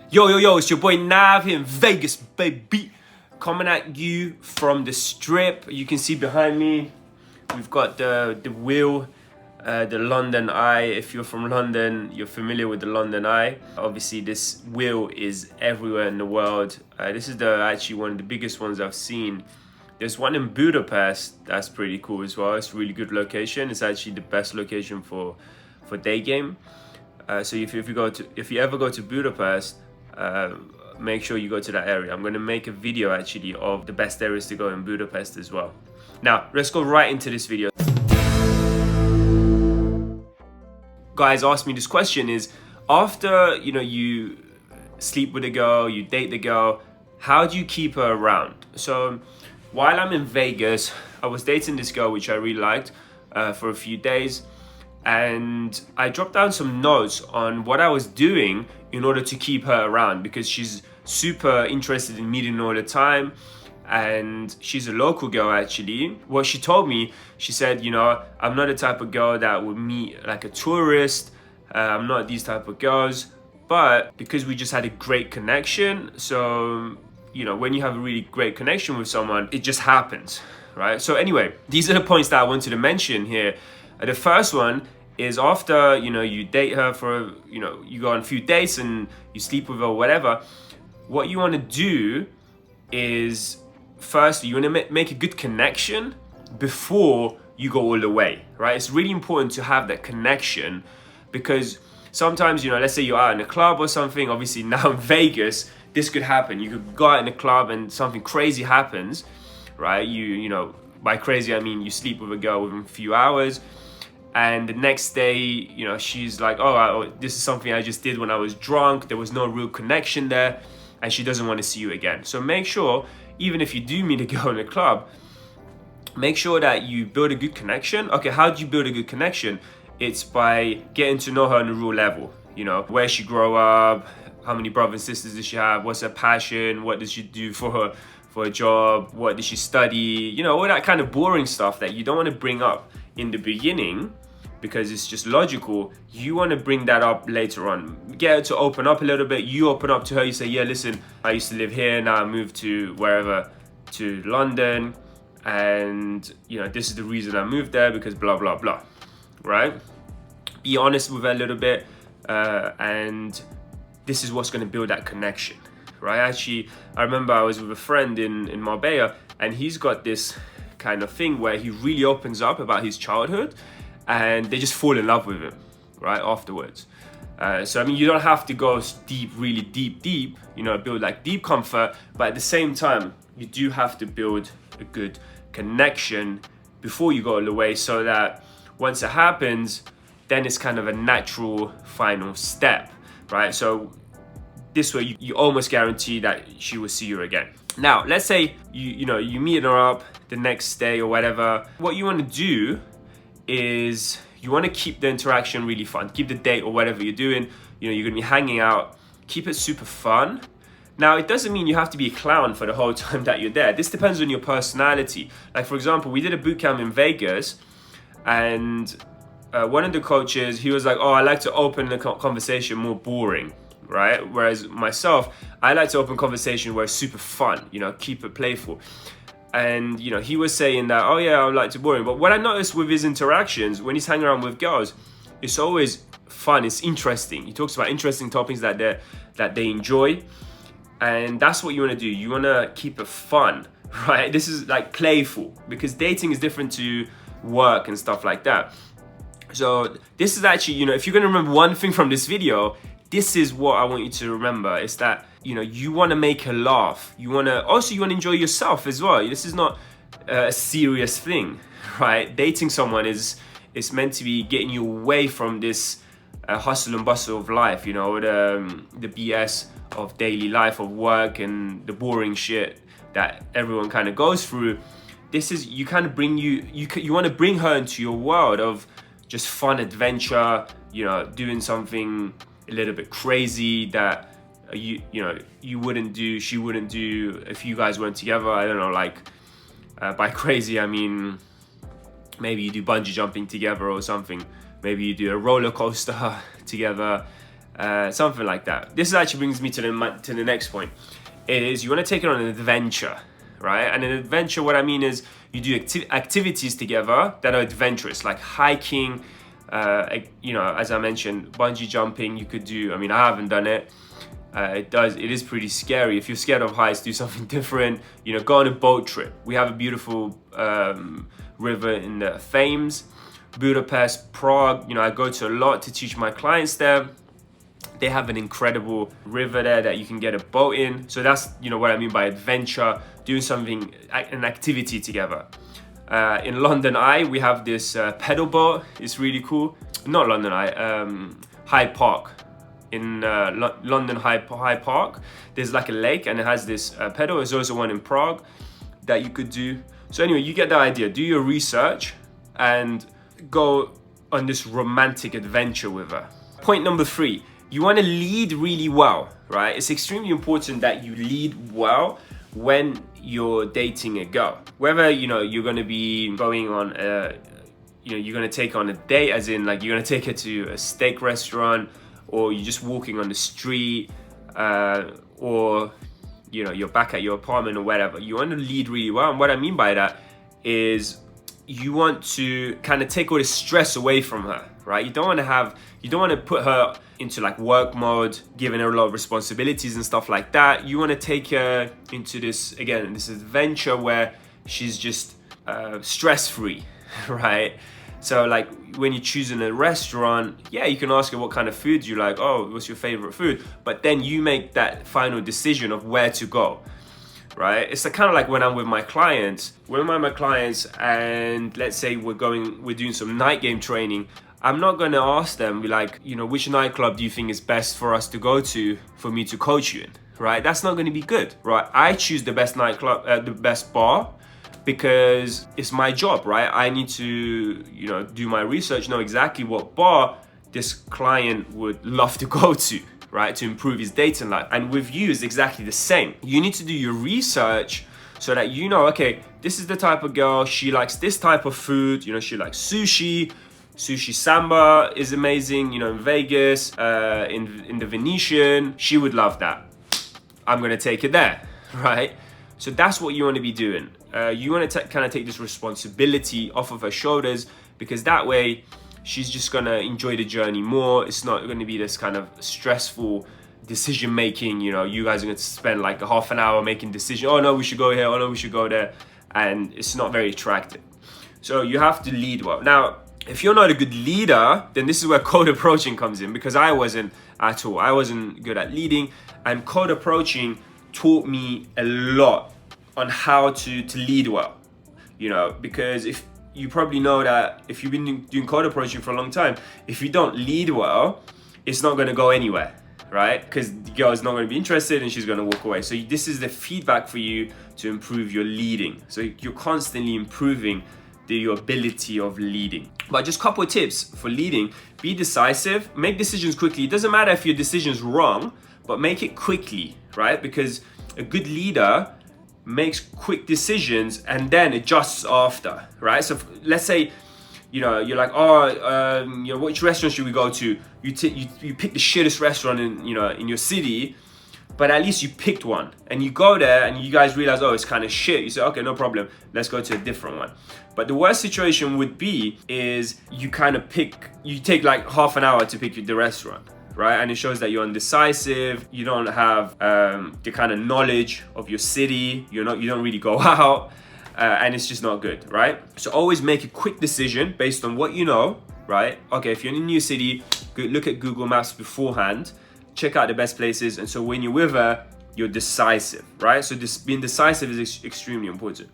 Yo, it's your boy Nav here in Vegas, baby. Coming at you from the strip. You can see behind me, we've got the wheel, the London Eye. If you're from London, you're familiar with the London Eye. Obviously, this wheel is everywhere in the world. This is actually one of the biggest ones I've seen. There's one in Budapest that's pretty cool as well. It's a really good location. It's actually the best location for day game. So if you ever go to Budapest, make sure you go to that area. I'm going to make a video actually of the best areas to go in Budapest as well. Now let's go right into this video. Guys asked me this question is, after you sleep with a girl, you date the girl, how do you keep her around? So while I'm in Vegas, I was dating this girl which I really liked for a few days, and I dropped down some notes on what I was doing in order to keep her around, because she's super interested in meeting all the time, and she's a local girl actually. What she told me, she said, I'm not the type of girl that would meet like a tourist. I'm not these type of girls, but because we just had a great connection, so when you have a really great connection with someone, it just happens, right? So anyway, these are the points that I wanted to mention here. The first one is, after you date her for you go on a few dates and you sleep with her or whatever, what you want to do is, first you want to make a good connection before you go all the way, right? It's really important to have that connection, because sometimes let's say you're out in a club or something. Obviously now in Vegas, this could happen. You could go out in a club and something crazy happens, right? You by crazy I mean you sleep with a girl within a few hours, and the next day she's like, oh, this is something I just did when I was drunk. There was no real connection there, and she doesn't want to see you again. So make sure, even if you do meet a girl in a club, make sure that you build a good connection. Okay, how do you build a good connection? It's by getting to know her on a real level. Where she grew up, how many brothers and sisters does she have, what's her passion, what does she do for a job, what does she study, all that kind of boring stuff that you don't want to bring up in the beginning, because it's just logical. You want to bring that up later on. Get her to open up a little bit. You open up to her. You say, yeah, listen, I used to live here. Now I moved to wherever, to London. And, this is the reason I moved there, because blah, blah, blah. Right? Be honest with her a little bit. And this is what's going to build that connection. Right? Actually, I remember I was with a friend in Marbella, and he's got this kind of thing where he really opens up about his childhood, and they just fall in love with him, right, afterwards. So I mean, you don't have to go deep, really deep, build like deep comfort, but at the same time, you do have to build a good connection before you go all the way, so that once it happens, then it's kind of a natural final step, right? So this way, you almost guarantee that she will see you again. Now, let's say you meet her up the next day or whatever. What you want to do is you want to keep the interaction really fun. Keep the date or whatever you're doing. You're going to be hanging out. Keep it super fun. Now, it doesn't mean you have to be a clown for the whole time that you're there. This depends on your personality. Like, for example, we did a boot camp in Vegas, and one of the coaches, he was like, oh, I like to open the conversation more boring, right? Whereas myself, I like to open conversation where it's super fun, keep it playful. And he was saying that, oh yeah, I like to boring. But what I noticed with his interactions, when he's hanging around with girls, it's always fun, it's interesting. He talks about interesting topics that they enjoy. And that's what you want to do. You want to keep it fun, right? This is like playful, because dating is different to work and stuff like that. So this is actually, if you're going to remember one thing from this video, this is what I want you to remember. Is that you want to make her laugh. You want to enjoy yourself as well. This is not a serious thing, right? Dating someone is meant to be getting you away from this hustle and bustle of life, the BS of daily life, of work, and the boring shit that everyone kind of goes through. This is, you kind of bring you want to bring her into your world of just fun adventure, doing something a little bit crazy that you wouldn't do, she wouldn't do if you guys weren't together. I don't know, like by crazy I mean maybe you do bungee jumping together or something. Maybe you do a roller coaster together. something like that. This actually brings me to the next point. Is you want to take it on an adventure, right? And an adventure, what I mean is you do activities together that are adventurous, like hiking, you know, as I mentioned, bungee jumping. You could do. I mean, I haven't done it. It is pretty scary. If you're scared of heights, do something different. You know, go on a boat trip. We have a beautiful river in the Thames, Budapest, Prague. You know, I go to a lot to teach my clients there. They have an incredible river there that you can get a boat in. So that's, you know, what I mean by adventure, doing something, an activity together. In London Eye, we have this pedal boat. It's really cool. Not London Eye, Hyde Park. In London Hyde Park, there's like a lake and it has this pedal. There's also one in Prague that you could do. So anyway, you get the idea. Do your research and go on this romantic adventure with her. Point number 3, you want to lead really well, right? It's extremely important that you lead well when you're dating a girl. Whether, you know, you're going to be going on you know, you're going to take on a date, as in like you're going to take her to a steak restaurant, or you're just walking on the street, or, you know, you're back at your apartment or whatever. You want to lead really well. And what I mean by that is you want to kind of take all the stress away from her, right? You don't want to put her into like work mode, giving her a lot of responsibilities and stuff like that. You want to take her into this adventure where she's just stress-free, right? So like when you're choosing a restaurant, yeah, you can ask her what kind of food you like. Oh, what's your favorite food? But then you make that final decision of where to go, right? It's kind of like when I'm with my clients. When I'm with my clients and let's say we're doing some night game training, I'm not going to ask them, be like, you know, which nightclub do you think is best for us to go to for me to coach you in, right? That's not going to be good, right? I choose the best nightclub, the best bar, because it's my job, right? I need to, you know, do my research, know exactly what bar this client would love to go to, right? To improve his dating life. And with you, it's exactly the same. You need to do your research so that you know, okay, this is the type of girl, she likes this type of food, you know, she likes sushi samba is amazing, you know, in Vegas, in the Venetian, she would love that. I'm gonna take her there, right? So that's what you want to be doing. You want to kind of take this responsibility off of her shoulders, because that way she's just going to enjoy the journey more. It's not going to be this kind of stressful decision making. You know, you guys are going to spend like a half an hour making decisions. Oh no, we should go here. Oh no, we should go there. And it's not very attractive. So you have to lead well. Now, if you're not a good leader, then this is where cold approaching comes in, because I wasn't at all. I wasn't good at leading, and cold approaching taught me a lot on how to lead well, you know, because if you probably know that if you've been doing cold approaching for a long time, if you don't lead well, it's not going to go anywhere, right? Because the girl is not going to be interested and she's going to walk away. So this is the feedback for you to improve your leading. So you're constantly improving your ability of leading. But just a couple of tips for leading: be decisive, make decisions quickly. It doesn't matter if your decision's wrong, but make it quickly, right? Because a good leader makes quick decisions and then adjusts after, right? So let's say, you know, you're like, oh, you know, which restaurant should we go to? You pick the shittest restaurant in your city, but at least you picked one, and you go there and you guys realize, oh, it's kind of shit. You say, okay, no problem, let's go to a different one. But the worst situation would be is you take like half an hour to pick the restaurant, right? And it shows that you're indecisive. You don't have the kind of knowledge of your city. You don't really go out, and it's just not good, right? So always make a quick decision based on what you know, right? Okay, if you're in a new city, look at Google Maps beforehand, check out the best places, and so when you're with her, you're decisive, right? So being decisive is extremely important.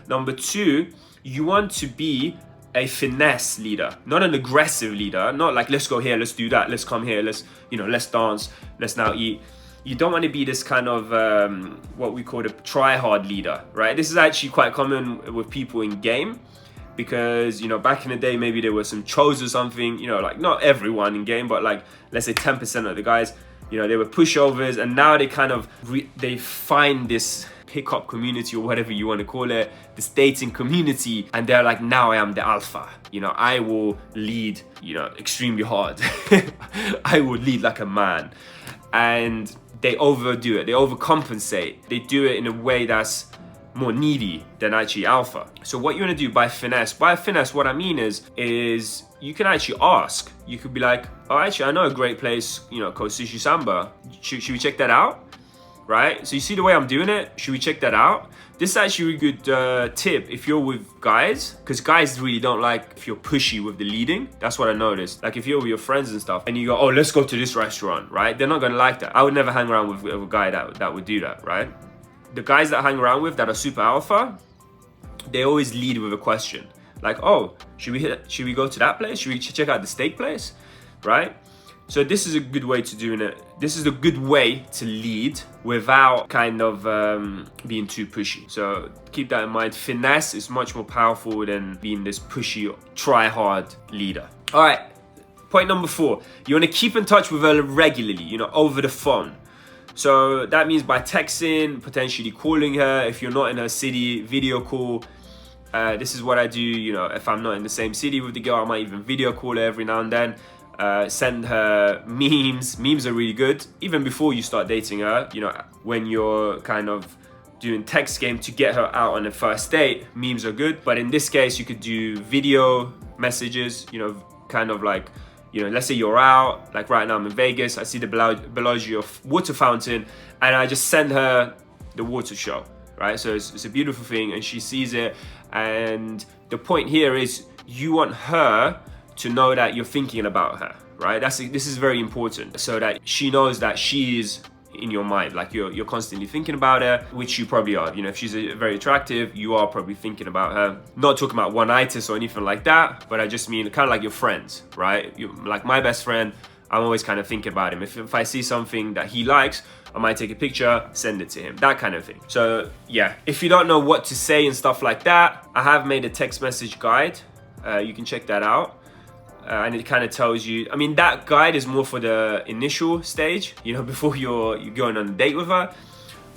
Number 2, you want to be a finesse leader, not an aggressive leader, not like, let's go here, let's do that, let's come here, let's dance, let's now eat. You don't want to be this kind of what we call a try-hard leader, right? This is actually quite common with people in game, because, you know, back in the day, maybe there were some chos or something, you know, like not everyone in game, but like, let's say 10% of the guys, you know, they were pushovers, and now they kind of they find this hookup community or whatever you want to call it, this dating community, and they're like, now I am the alpha, you know, I will lead, you know, extremely hard. I will lead like a man. And they overdo it, they overcompensate, they do it in a way that's more needy than actually alpha. So what you want to do by finesse, what I mean is you can actually ask. You could be like, oh, actually, I know a great place, you know, called Sushi Samba. Should we check that out? Right? So you see the way I'm doing it? Should we check that out? This is actually a good tip if you're with guys, because guys really don't like if you're pushy with the leading. That's what I noticed. Like if you're with your friends and stuff and you go, oh, let's go to this restaurant, right? They're not gonna like that. I would never hang around with a guy that would do that, right? The guys that I hang around with that are super alpha, they always lead with a question. Like, oh, should we go to that place? Should we check out the steak place, right? So this is a good way to do it. This is a good way to lead without kind of being too pushy. So keep that in mind. Finesse is much more powerful than being this pushy, try-hard leader. All right, point number 4. You want to keep in touch with her regularly, you know, over the phone. So that means by texting, potentially calling her. If you're not in her city, video call. This is what I do, you know, if I'm not in the same city with the girl, I might even video call her every now and then. Send her memes. Memes are really good. Even before you start dating her, you know, when you're kind of doing text game to get her out on a first date, memes are good. But in this case, you could do video messages, you know, kind of like, you know, let's say you're out, like right now I'm in Vegas, I see the Bellagio water fountain, and I just send her the water show, right? So it's a beautiful thing, and she sees it. And the point here is you want her to know that you're thinking about her, right? This is very important, so that she knows that she is in your mind, like you're constantly thinking about her, which you probably are. You know, if she's very attractive, you are probably thinking about her. Not talking about one-itis or anything like that, but I just mean kind of like your friends, right? Like my best friend, I'm always kind of thinking about him. If I see something that he likes, I might take a picture, send it to him, that kind of thing. So yeah, if you don't know what to say and stuff like that, I have made a text message guide. You can check that out. And it kind of tells you, I mean, that guide is more for the initial stage, you know, before you're going on a date with her.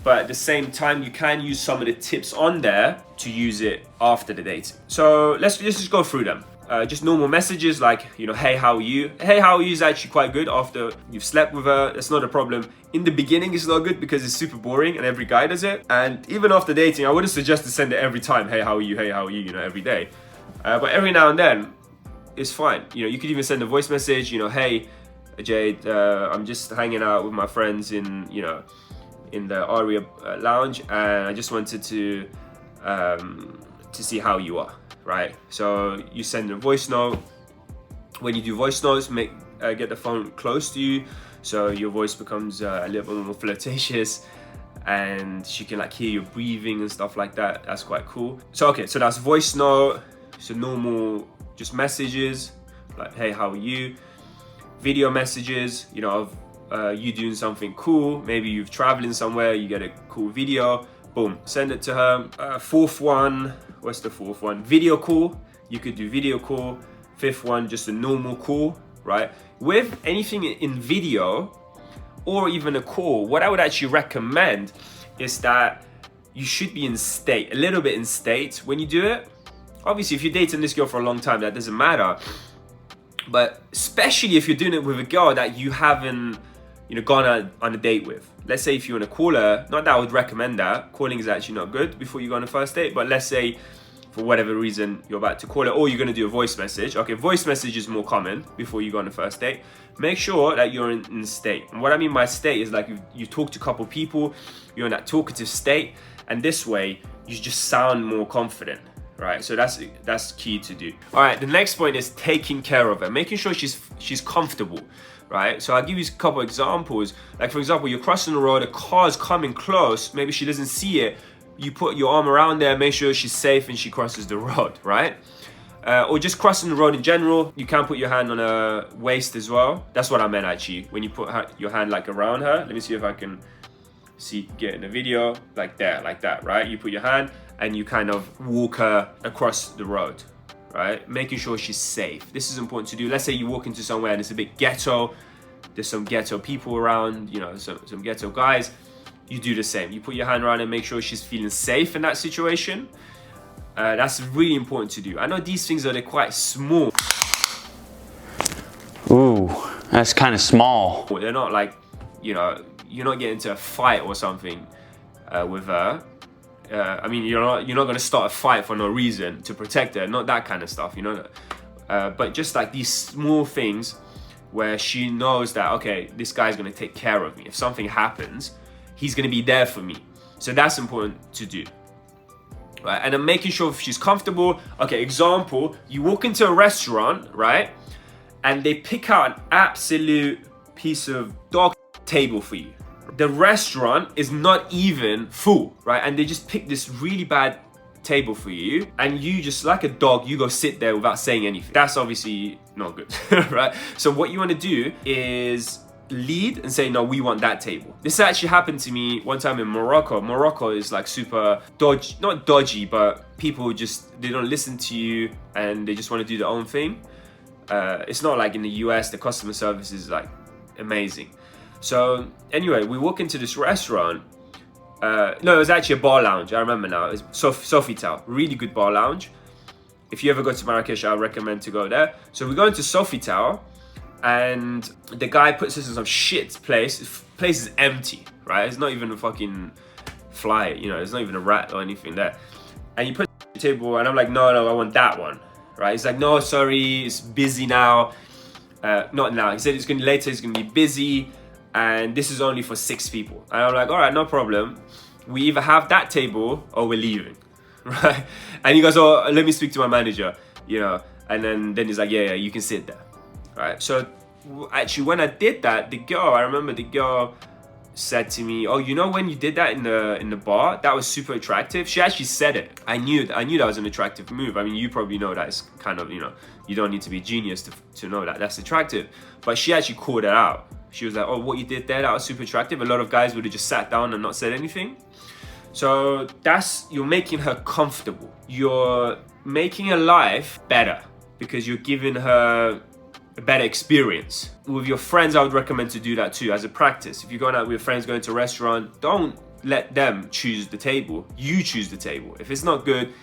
But at the same time, you can use some of the tips on there to use it after the date. So let's just go through them. Just normal messages like, you know, hey, how are you? Hey, how are you is actually quite good after you've slept with her. That's not a problem. In the beginning, it's not good because it's super boring and every guy does it. And even after dating, I wouldn't suggest to send it every time. Hey, how are you? Hey, how are you? You know, every day. But every now and then, it's fine. You know, you could even send a voice message, you know, hey, Jade, I'm just hanging out with my friends in, you know, in the Aria lounge, and I just wanted to see how you are, right? So you send a voice note. When you do voice notes, get the phone close to you, so your voice becomes a little bit more flirtatious, and she can like hear your breathing and stuff like that. That's quite cool. So okay, so that's voice note. So normal, just messages like, hey, how are you? Video messages, you know, of you doing something cool. Maybe you're traveling somewhere, you get a cool video, boom, send it to her. Fourth one, what's the fourth one? Video call. You could do video call. Fifth one, just a normal call, right? With anything in video or even a call, what I would actually recommend is that you should be in state, a little bit in state when you do it. Obviously, if you're dating this girl for a long time, that doesn't matter. But especially if you're doing it with a girl that you haven't, you know, gone on a date with. Let's say if you want to call her, not that I would recommend that. Calling is actually not good before you go on a first date. But let's say for whatever reason you're about to call her, or you're going to do a voice message. Okay, voice message is more common before you go on a first date. Make sure that you're in state. And what I mean by state is like you talk to a couple people, you're in that talkative state, and this way you just sound more confident. Right, so that's key to do. All right, the next point is taking care of her, making sure she's comfortable, right? So I'll give you a couple examples. Like for example, you're crossing the road, a car's coming close, maybe she doesn't see it. You put your arm around there, make sure she's safe and she crosses the road, right? Or just crossing the road in general. You can put your hand on her waist as well. That's what I meant actually. When you put your hand like around her, let me see if I can get in the video, like there, like that, right? You put your hand and you kind of walk her across the road, right? Making sure she's safe. This is important to do. Let's say you walk into somewhere and it's a bit ghetto. There's some ghetto people around, you know, some ghetto guys. you do the same. You put your hand around and make sure she's feeling safe in that situation. That's really important to do. I know these things they're quite small. Ooh, that's kind of small. They're not like, you know, you're not getting into a fight or something with her. I mean, you're not going to start a fight for no reason to protect her. Not that kind of stuff, you know. But just like these small things where she knows that, okay, this guy's going to take care of me. If something happens, he's going to be there for me. So that's important to do. Right? And I'm making sure if she's comfortable. Okay, example, you walk into a restaurant, right? And they pick out an absolute piece of dog table for you. The restaurant is not even full, right? And they just pick this really bad table for you, and you just, like a dog, you go sit there without saying anything. That's obviously not good, right? So what you want to do is lead and say, no, we want that table. This actually happened to me one time in Morocco. Morocco is like super dodgy, not dodgy, but people just, they don't listen to you and they just want to do their own thing. It's not like in the US, the customer service is like amazing. So anyway, we walk into this restaurant. No, it was actually a bar lounge. I remember now. It was Sofitel, really good bar lounge. If you ever go to Marrakesh, I recommend to go there. So we go into Sofitel, and the guy puts us in some shit place. The place is empty, right? It's not even a fucking fly, you know. There's not even a rat or anything there. And you put the table, and I'm like, no, I want that one, right? He's like, no, sorry, it's busy now. Not now. He said it's later. It's gonna be busy. And this is only for 6 people. And I'm like, all right, no problem. We either have that table or we're leaving, right? And he goes, oh, let me speak to my manager, you know. And then he's like, yeah, you can sit there, right? So actually, when I did that, I remember the girl said to me, oh, you know, when you did that in the bar, that was super attractive. She actually said it. I knew that was an attractive move. I mean, you probably know that it's kind of, you know, you don't need to be a genius to know that that's attractive. But she actually called it out. She was like, oh, what you did there, that was super attractive. A lot of guys would have just sat down and not said anything. So you're making her comfortable. You're making her life better because you're giving her a better experience. With your friends, I would recommend to do that too as a practice. If you're going out with your friends, going to a restaurant, don't let them choose the table. You choose the table. If it's not good,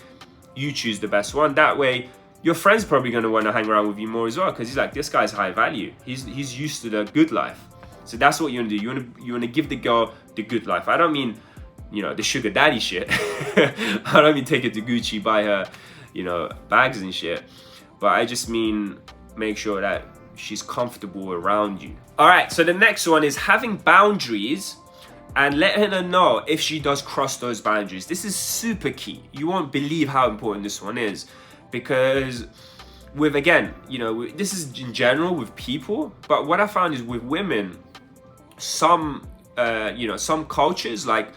you choose the best one. That way, your friend's probably going to want to hang around with you more as well, because he's like, this guy's high value. He's used to the good life. So that's what you want to do. You want to give the girl the good life. I don't mean, you know, the sugar daddy shit. I don't mean take her to Gucci, buy her, you know, bags and shit. But I just mean make sure that she's comfortable around you. All right, so the next one is having boundaries and letting her know if she does cross those boundaries. This is super key. You won't believe how important this one is. Because with, again, you know, this is in general with people, but what I found is with women, some cultures like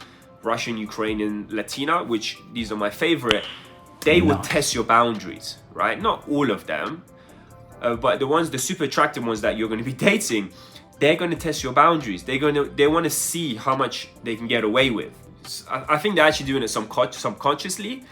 Russian, Ukrainian, Latina, which these are my favorite, they will test your boundaries, right? Not all of them, but the super attractive ones that you're going to be dating, they're going to test your boundaries. They want to see how much they can get away with. I think they're actually doing it subconsciously.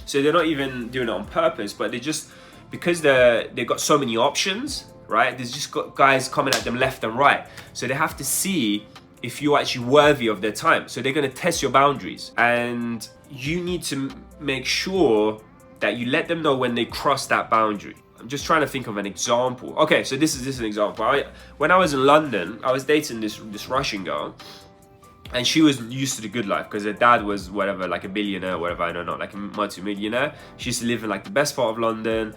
So they're not even doing it on purpose, but they just, because they've got so many options, right? There's just got guys coming at them left and right. So they have to see if you're actually worthy of their time. So they're going to test your boundaries. And you need to make sure that you let them know when they cross that boundary. I'm just trying to think of an example. Okay, so this is an example. When I was in London, I was dating this Russian girl. And she was used to the good life because her dad was whatever, like a billionaire, whatever, I don't know, like a multi-millionaire. She used to live in like the best part of London,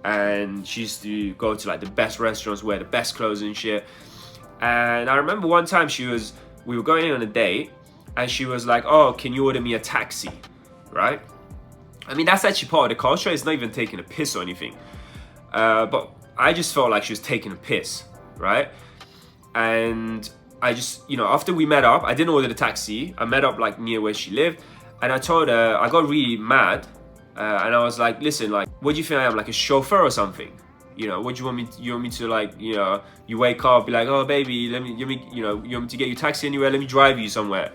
and she used to go to like the best restaurants, wear the best clothes and shit. And I remember one time we were going on a date, and she was like, oh, can you order me a taxi, right? I mean, that's actually part of the culture. It's not even taking a piss or anything. But I just felt like she was taking a piss, right? And I just, you know, after we met up, I didn't order the taxi. I met up like near where she lived, and I told her, I got really mad, and I was like, listen, like, what do you think I am, like a chauffeur or something? You know, what do you want me? You want me to, like, you know, you wake up, be like, oh baby, you want me to get you a taxi anywhere? Let me drive you somewhere.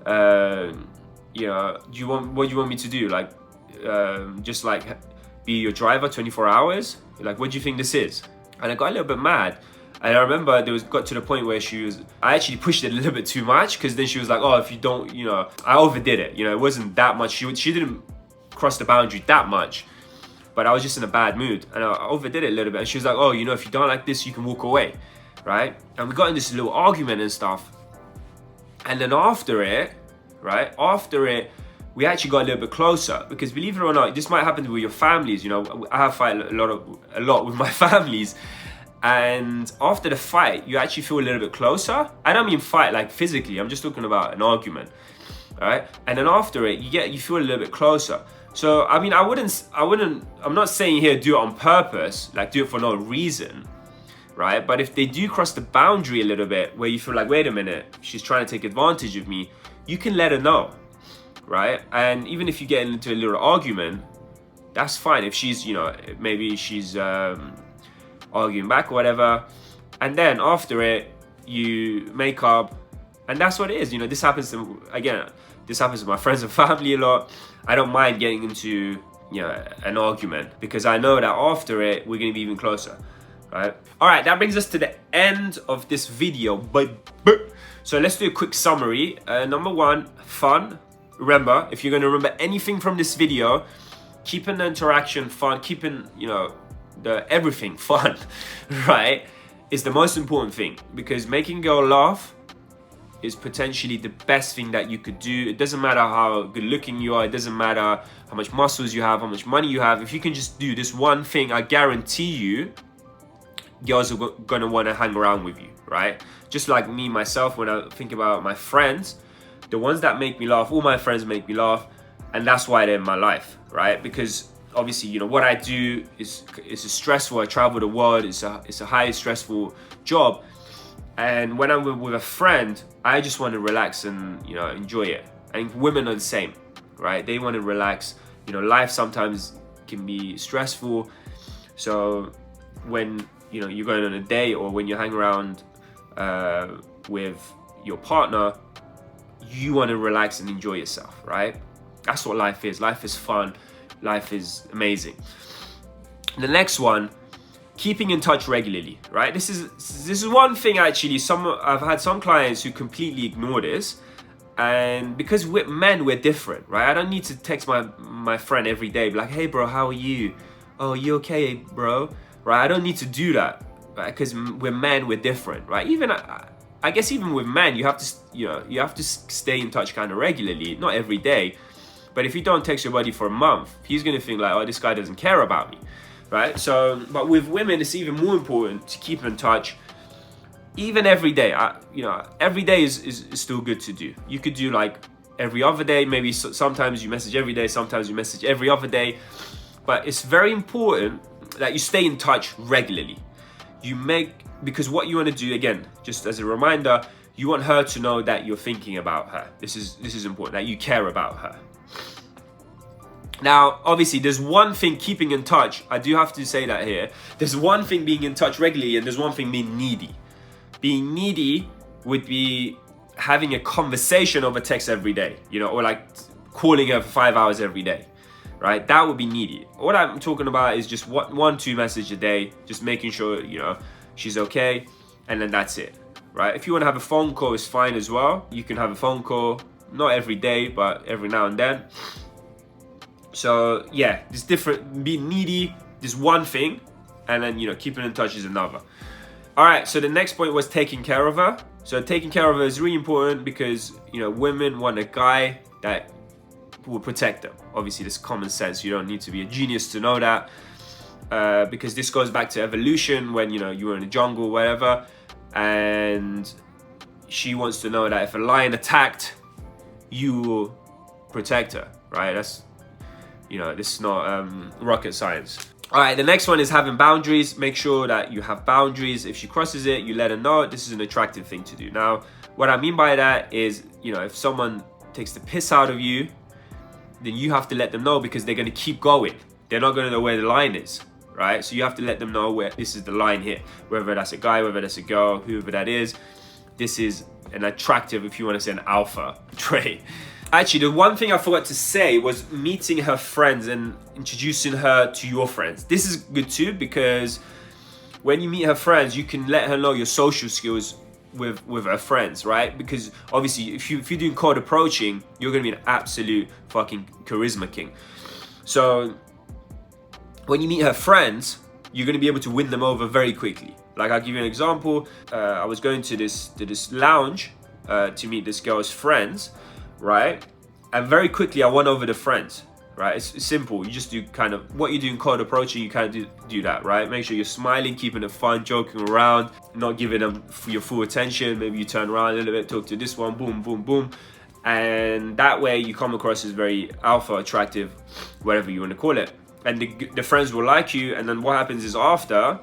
You know, what do you want me to do? Like, just like be your driver 24 hours? Like, what do you think this is? And I got a little bit mad. And I remember got to the point where I actually pushed it a little bit too much, because then she was like, oh, if you don't, I overdid it. It wasn't that much. She didn't cross the boundary that much, but I was just in a bad mood and I overdid it a little bit. And she was like, oh, if you don't like this, you can walk away, right? And we got in this little argument and stuff. And then after it, we actually got a little bit closer, because believe it or not, this might happen with your families. I have fight a lot with my families. And after the fight, you actually feel a little bit closer. I don't mean fight like physically. I'm just talking about an argument, all right? And then after it, you feel a little bit closer. So, I mean, I'm not saying here do it on purpose, like do it for no reason, right? But if they do cross the boundary a little bit, where you feel like, wait a minute, she's trying to take advantage of me, you can let her know, right? And even if you get into a little argument, that's fine. If she's, maybe she's arguing back or whatever, and then after it, you make up, and that's what it is. This happens with my friends and family a lot. I don't mind getting into, an argument, because I know that after it, we're gonna be even closer, right? All right, that brings us to the end of this video. So let's do a quick summary. Number one, fun. Remember, if you're gonna remember anything from this video, keeping the interaction fun, keeping, everything fun, right, is the most important thing, because making a girl laugh is potentially the best thing that you could do. It doesn't matter how good looking you are. It doesn't matter how much muscles you have, how much money you have. If you can just do this one thing, I guarantee you, girls are gonna want to hang around with you, right? Just like me, myself, when I think about my friends, the ones that make me laugh, all my friends make me laugh, and that's why they're in my life, right? Because obviously, what I do is stressful. I travel the world. It's a highly stressful job. And when I'm with a friend, I just want to relax and, enjoy it. And women are the same, right? They want to relax. Life sometimes can be stressful. So when, you're going on a date, or when you hang around with your partner, you want to relax and enjoy yourself, right? That's what life is. Life is fun. Life is amazing. The next one, keeping in touch regularly, right? This is one thing actually. I've had some clients who completely ignore this, and because we're men, we're different, right? I don't need to text my friend every day, be like, hey bro, how are you? Oh, you okay, bro? Right? I don't need to do that, right? Because we're men, we're different, right? Even I guess even with men, you have to stay in touch kind of regularly, not every day. But if you don't text your buddy for a month, he's gonna think like, oh, this guy doesn't care about me, right? So, but with women, it's even more important to keep in touch, even every day. Every day is still good to do. You could do like every other day, maybe sometimes you message every day, sometimes you message every other day. But it's very important that you stay in touch regularly. Because what you want to do, again, just as a reminder, you want her to know that you're thinking about her. This is important, that you care about her. Now, obviously, there's one thing keeping in touch. I do have to say that here. There's one thing being in touch regularly, and there's one thing being needy. Being needy would be having a conversation over text every day, or like calling her for 5 hours every day, right? That would be needy. What I'm talking about is just one, two messages a day, just making sure, she's okay, and then that's it, right? If you want to have a phone call, it's fine as well. You can have a phone call, not every day, but every now and then. So yeah, it's different. Being needy is one thing, and then keeping in touch is another. All right, so the next point was taking care of her. So taking care of her is really important, because women want a guy that will protect them. Obviously, this is common sense. You don't need to be a genius to know that, because this goes back to evolution, when you were in the jungle, whatever, and she wants to know that if a lion attacked, you will protect her, right? That's this is not rocket science. All right, the next one is having boundaries. Make sure that you have boundaries. If she crosses it, you let her know. This is an attractive thing to do. Now, what I mean by that is, if someone takes the piss out of you, then you have to let them know, because they're going to keep going. They're not going to know where the line is, right? So you have to let them know where this is the line here. Whether that's a guy, whether that's a girl, whoever that is, this is an attractive, if you want to say an alpha trait. Actually, the one thing I forgot to say was meeting her friends and introducing her to your friends. This is good too, because when you meet her friends, you can let her know your social skills with her friends, right? Because obviously if you're doing cold approaching, you're gonna be an absolute fucking charisma king. So when you meet her friends, you're gonna be able to win them over very quickly. Like, I'll give you an example. I was going to this lounge to meet this girl's friends, right? And very quickly I won over the friends, right? It's simple. You just do kind of what you do in cold approaching. You kind of do that, right? Make sure you're smiling, keeping it fun, joking around, not giving them your full attention. Maybe you turn around a little bit, talk to this one, boom, boom, boom. And that way you come across as very alpha, attractive, whatever you want to call it. And the friends will like you. And then what happens is after,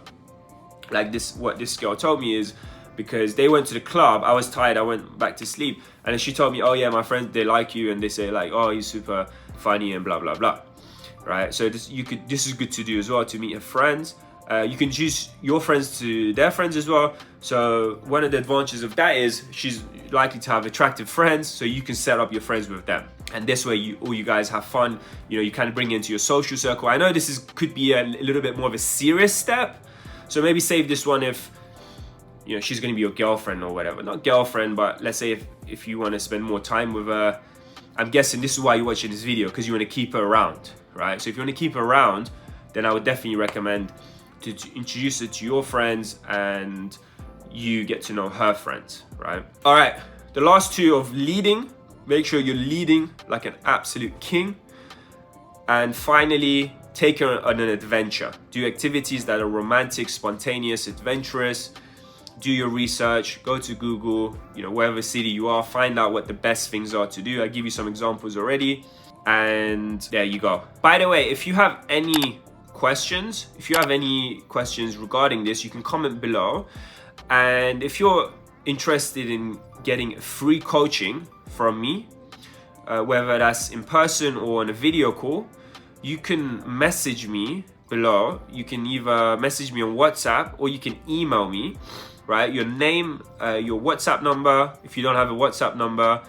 like what this girl told me is, because they went to the club, I was tired, I went back to sleep, and then she told me, oh yeah, my friends, they like you, and they say like, oh, he's super funny and blah blah blah, right? So this is good to do as well, to meet your friends. You can choose your friends to their friends as well. So one of the advantages of that is she's likely to have attractive friends, so you can set up your friends with them, and this way all you guys have fun. You know, you kind of bring it into your social circle. I know this could be a little bit more of a serious step, so maybe save this one if, you know, she's going to be your girlfriend or whatever. Not girlfriend, but let's say if you want to spend more time with her. I'm guessing this is why you're watching this video, because you want to keep her around, right? So if you want to keep her around, then I would definitely recommend to introduce her to your friends, and you get to know her friends, right? All right, the last two of leading. Make sure you're leading like an absolute king. And finally, take her on an adventure. Do activities that are romantic, spontaneous, adventurous. Do your research, go to Google, you know, wherever city you are, find out what the best things are to do. I give you some examples already, and there you go. By the way, if you have any questions regarding this, you can comment below. And if you're interested in getting free coaching from me, whether that's in person or on a video call, you can message me below. You can either message me on WhatsApp or you can email me, right? Your name, your WhatsApp number. If you don't have a WhatsApp number,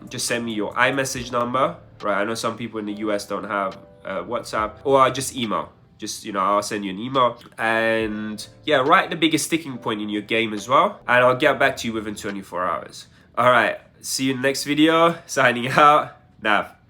just send me your iMessage number, right? I know some people in the US don't have WhatsApp, or just email. Just, you know, I'll send you an email. And yeah, write the biggest sticking point in your game as well, and I'll get back to you within 24 hours. All right, see you in the next video. Signing out, Nav.